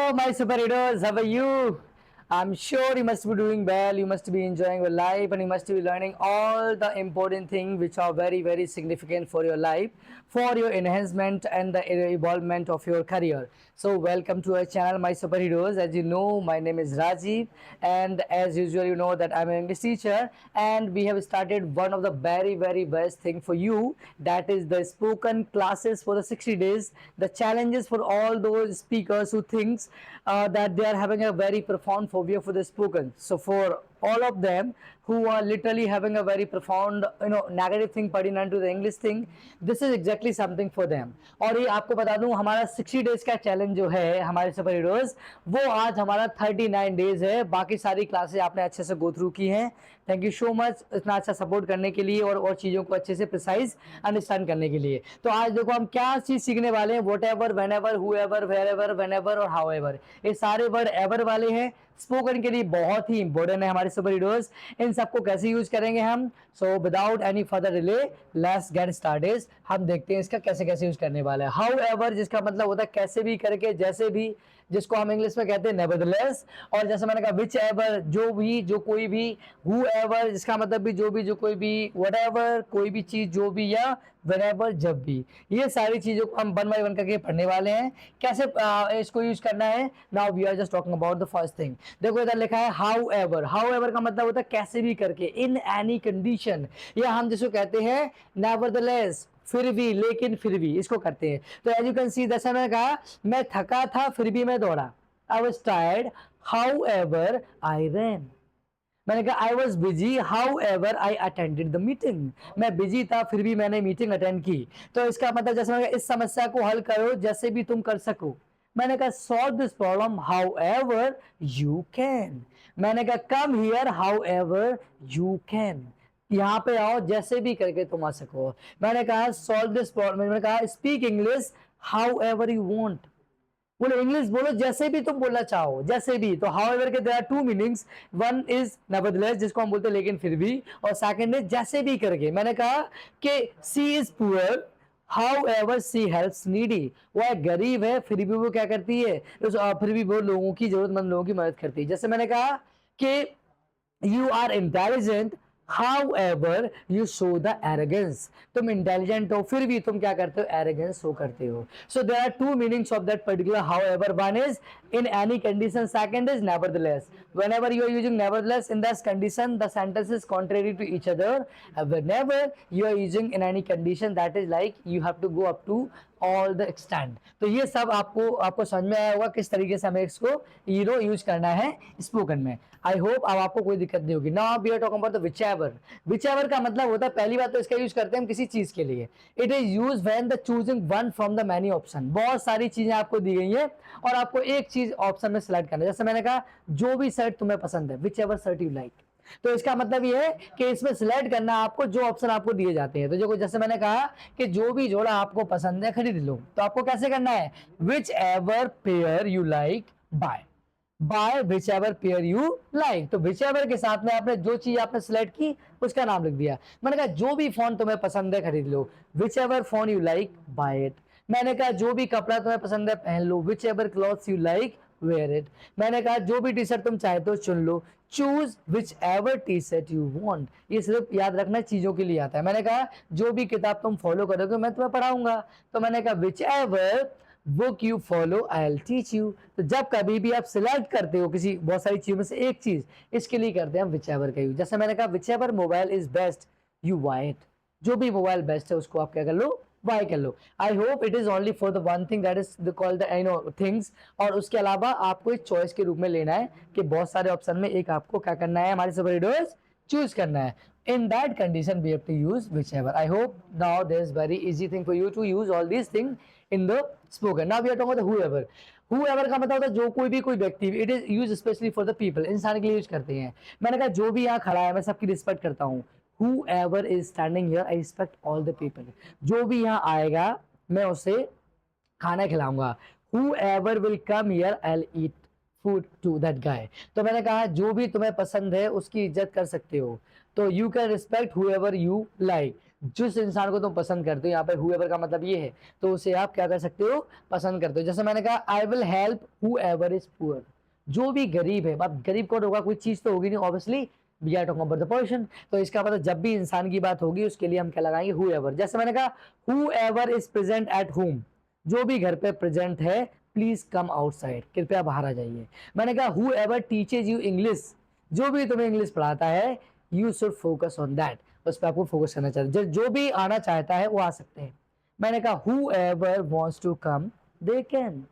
Hello, my superheroes. How are you? I'm sure you must be doing well. You must be enjoying your life, and you must be learning all the important things which are very, very significant for your life, for your enhancement and the evolvement of your career. So, welcome to our channel, my superheroes. As you know, my name is Rajiv, and as usual, you know that I'm an English teacher, and we have started one of the very, very best thing for you. That is the spoken classes for the 60 days. The challenges for all those speakers who thinks that they are having a very profound phobia for the spoken. So for all of them who are literally having a very profound negative thing putting into the English thing, this is exactly something for them. और ये आपको बता दूं, हमारा 60 days का challenge जो है हमारे सुपर हीरोज, वो आज हमारा 39 डेज है. बाकी सारी क्लासेस आपने अच्छे से गो थ्रू की हैं. थैंक यू सो मच इतना अच्छा सपोर्ट करने के लिए और चीज़ों को अच्छे से प्रिसाइज अंडरस्टैंड करने के लिए. तो आज देखो हम क्या चीज़ सीखने वाले हैं. Whatever, whenever, whoever, wherever, whenever और हाउ एवर, ये सारे वर्ड एवर वाले हैं. स्पोकन के लिए बहुत ही इंपॉर्टेंट है हमारे सुपर हीरोज. इन सबको कैसे यूज करेंगे हम. So without any further delay let's get started. हम देखते हैं इसका कैसे कैसे यूज करने वाला है. हाउ एवर जिसका मतलब होता है कैसे भी करके, जैसे भी, जिसको हम इंग्लिश में कहते हैं नेवरदलेस. और जैसे मैंने कहा विच एवर, जो भी, जो कोई भी. हु एवर जिसका मतलब भी जो भी, जो कोई भी. वट एवर कोई भी चीज जो भी, या व्हेनेवर जब भी. ये सारी चीजों को हम वन बाय वन करके पढ़ने वाले हैं. कैसे इसको यूज करना है. Now we are just talking about the first thing. देखो इधर लिखा है हाउ एवर. हाउ एवर का मतलब होता है कैसे भी करके, इन एनी कंडीशन, या हम जिसको कहते हैं नेवरदलेस, फिर भी, लेकिन फिर भी, इसको करते हैं. तो एज यू कैन सी, जैसा मैंने कहा मैं थका था फिर भी मैं दौड़ा. I was tired however I ran. मैंने कहा I was busy however I attended the meeting. मैं बिजी था फिर भी मैंने मीटिंग अटेंड की. तो इसका मतलब जैसे मैंने कहा इस समस्या को हल करो जैसे भी तुम कर सको. मैंने कहा solve this problem how ever you can. मैंने कहा come here how ever you can. यहाँ पे आओ जैसे भी करके तुम आ सको. मैंने कहा सॉल्व दिस प्रॉब्लम. मैंने कहा speak English however you want. बोलो इंग्लिश बोलो जैसे भी तुम बोलना चाहो, जैसे भी. तो हाउ एवर के there are two meanings. One is nevertheless जिसको हम बोलते हैं लेकिन फिर भी, और सेकंड इज जैसे भी करके. मैंने कहा कि she is poor however she helps needy. वो एक गरीब है फिर भी वो क्या करती है, फिर भी वो लोगों की, जरूरतमंद लोगों की मदद करती है. जैसे मैंने कहा कि you are intelligent however you show the arrogance. तुम इंटेलिजेंट हो फिर भी तुम क्या करते हो, एरोगेंस शो करते हो. So there are two meanings of that particular however. One is in any condition, second is nevertheless. Whenever you are using nevertheless in this condition, the sentence is contrary to each other. Whenever you are using in any condition, that is like you have to go up to all the extent. तो ये सब आपको समझ में आया होगा किस तरीके से हमें इसको यूज करना है स्पोकन में. आई होप अब आपको कोई दिक्कत नहीं होगी. Now we are talking about the whichever. Whichever का मतलब होता है, पहली बात तो इसका यूज करते हैं हम किसी चीज के लिए. It is use when the choosing one from the many option. बहुत सारी चीजें आपको दी गई है और आपको एक चीज ऑप्शन में सिलेक्ट करना है. जैसे मैंने कहा जो भी शर्ट तुम्हें पसंद है, which ever shirt you like. तो इसका मतलब ये है कि इसमें सिलेक्ट करना आपको जो ऑप्शन आपको दिए जाते हैं. तो जो जैसे मैंने कहा कि जो भी जोड़ा आपको पसंद है खरीद लो. तो आपको कैसे करना है, whichever pair you like buy. Buy whichever pair you like. तो विच एवर के साथ में आपने जो चीज आपने सिलेक्ट की उसका नाम लिख दिया. मैंने कहा जो भी फोन तुम्हें पसंद है खरीद लो. Whichever phone you like buy it. मैंने कहा जो भी कपड़ा तुम्हें पसंद है पहन लो. Whichever clothes you like wear it. मैंने कहा जो भी टी शर्ट तुम चाहते हो चुन लो. Choose whichever T-shirt you want. ये सिर्फ याद रखना चीजों के लिए आता है. मैंने कहा जो भी किताब तुम फॉलो करोगे मैं तुम्हें पढ़ाऊंगा. तो मैंने कहा which ever book you follow I will teach you. तो जब कभी भी आप सिलेक्ट करते हो किसी बहुत सारी चीजों में से एक चीज, इसके लिए करते हैं हम विच एवर का यूज. जैसे मैंने कहा whichever mobile is best you buy it. जो भी मोबाइल बेस्ट है उसको आप क्या कर लो, बाय कर लो. I hope it is only for the one thing that is the called the things. और उसके अलावा आपको एक चॉइस के रूप में लेना है कि बहुत सारे ऑप्शन में एक आपको क्या करना है, हमारे सुपर हीरोज चूज करना है. In that condition we have to use whichever. I hope now there's very easy thing for you to use all these things in the spoken. Now we are talking about the whoever. Whoever का मतलब होता है जो कोई भी, कोई व्यक्ति. It is used especially for the people. इंसान के लिए यूज करते हैं. मैंने कहा जो भी यहाँ खड़ा है मैं सबकी रिस्पेक्ट करता हूँ. Whoever is standing here, I respect all the people. जो भी यहाँ आएगा मैं उसे खाना खिलाऊंगा. Whoever will come here, I'll eat food to that guy. तो मैंने कहा जो भी तुम्हें पसंद है उसकी इज्जत कर सकते हो. तो you can respect whoever you like. जिस इंसान को तुम पसंद करते हो, यहाँ पे whoever का मतलब ये है, तो उसे आप क्या कर सकते हो, पसंद करते हो। जैसे मैंने कहा I will help whoever is poor, जो भी गरीब है। अब गरीब कौन होगा, कोई चीज तो होगी नहीं obviously, we are talking about the person. तो इसका मतलब जब भी इंसान की बात होगी उसके लिए हम क्या लगाएंगे, whoever। जैसे मैंने कहा whoever is present at home, जो भी घर पे प्रेजेंट है प्लीज कम आउटसाइड, कृपया बाहर आ जाइए। मैंने कहा whoever टीचेज यू इंग्लिश, जो भी तुम्हें इंग्लिश पढ़ाता है, you should focus on that, उस पर आपको फोकस करना चाहिए। जो भी आना चाहता है वो आ सकते हैं। मैंने कहा whoever wants to come they can।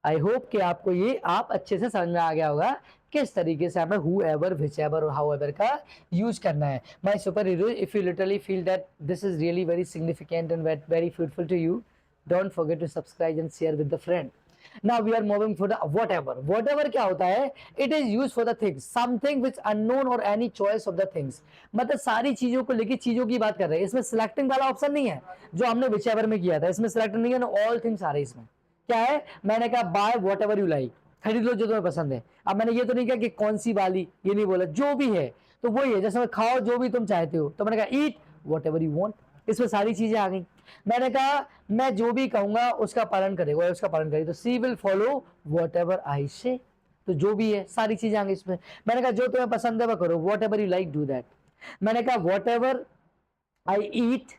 I hope कि आपको ये आप अच्छे से समझ में आ गया होगा किस तरीके से हमें whoever, whichever और however का यूज करना है। My super hero, if you literally feel that this is really very significant and very fruitful to you, don't forget to subscribe and share with the friend. Now we are moving for the whatever। whatever क्या होता है, it is used for the things, something which unknown or any choice of the things। मतलब सारी चीजों को लेके चीजों की बात कर रहे हैं। इसमें सिलेक्टिंग वाला ऑप्शन नहीं है जो हमने whichever में किया था, इसमें सिलेक्टिंग नहीं है ना, ऑल थिंग्स आ रहे हैं इसमें। क्या है, मैंने कहा by what ever you like, खरीद लो जो तुम्हें पसंद है। अब मैंने ये तो नहीं कहा कि कौन सी वाली, ये नहीं बोला, जो भी है तो वही है। जैसे मैं खाओ जो भी तुम चाहते हो, तो मैंने कहा eat what ever you want, इसमें सारी चीजें आ गई। मैंने कहा मैं जो भी कहूंगा उसका पालन करेगा, उसका पालन करेगी, तो she will follow whatever I say, तो जो भी है सारी चीजें आ गई इसमें। मैंने कहा जो तुम्हें पसंद है वो करो, what ever you like do that. मैंने कहा what ever I eat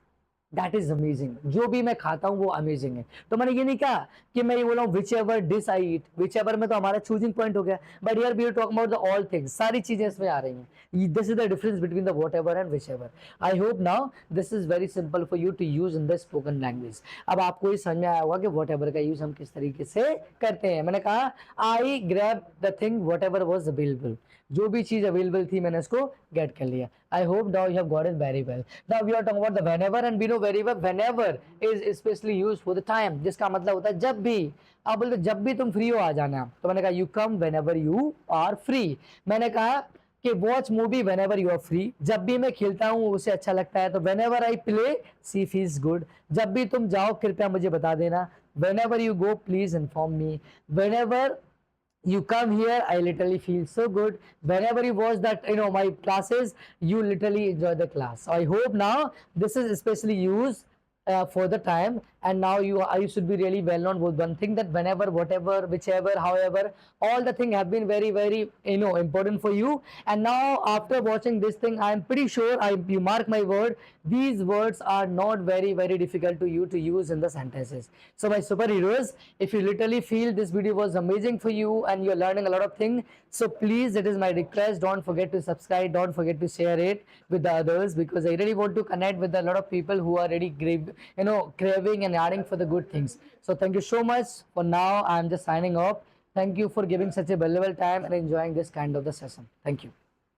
that is amazing, जो भी मैं खाता हूं वो अमेजिंग है। तो मैंने ये नहीं कहा कि मैं ये बोला हूँ whichever dish I eat, whichever में तो हमारा चूजिंग पॉइंट हो गया, but here we are talking about the all things, सारी चीजें इसमें आ रही हैं। This is the difference between the whatever and whichever. I hope now this is very simple for you to use in the spoken language. अब आपको ये समझ में आया होगा कि वॉट एवर का यूज हम किस तरीके से करते हैं। मैंने कहा आई grab the thing what ever was available, जो भी चीज अवेलेबल थी मैंने उसको गेट कर लिया। I hope now you have got it very well. Now we are talking about the whenever, and we know very well whenever is specially used for the time, जिसका मतलब होता है जब भी। आप बोलते जब भी तुम फ्री हो आ जाना, तो मैंने कहा you come whenever you are free. मैंने कहा कि watch movie whenever you are free, जब भी मैं खेलता हूँ उसे अच्छा लगता है। तो whenever I play she feels good, जब भी तुम जाओ कृपया मुझे बता देना। Whenever you go please inform me, whenever you come here I literally feel so good, whenever you watch that my classes you literally enjoy the class. So I hope now this is especially used for the time, and now you should be really well known with one thing, that whenever, whatever, whichever, however, all the thing have been very very important for you. And now after watching this thing I am pretty sure, you mark my word, these words are not very very difficult to you to use in the sentences. So my superheroes, if you literally feel this video was amazing for you and you are learning a lot of things, so please, it is my request, don't forget to subscribe, don't forget to share it with the others, because I really want to connect with a lot of people who are really craving and adding for the good things. So thank you so much. For now I'm just signing off. Thank you for giving such a valuable time and enjoying this kind of the session. Thank you.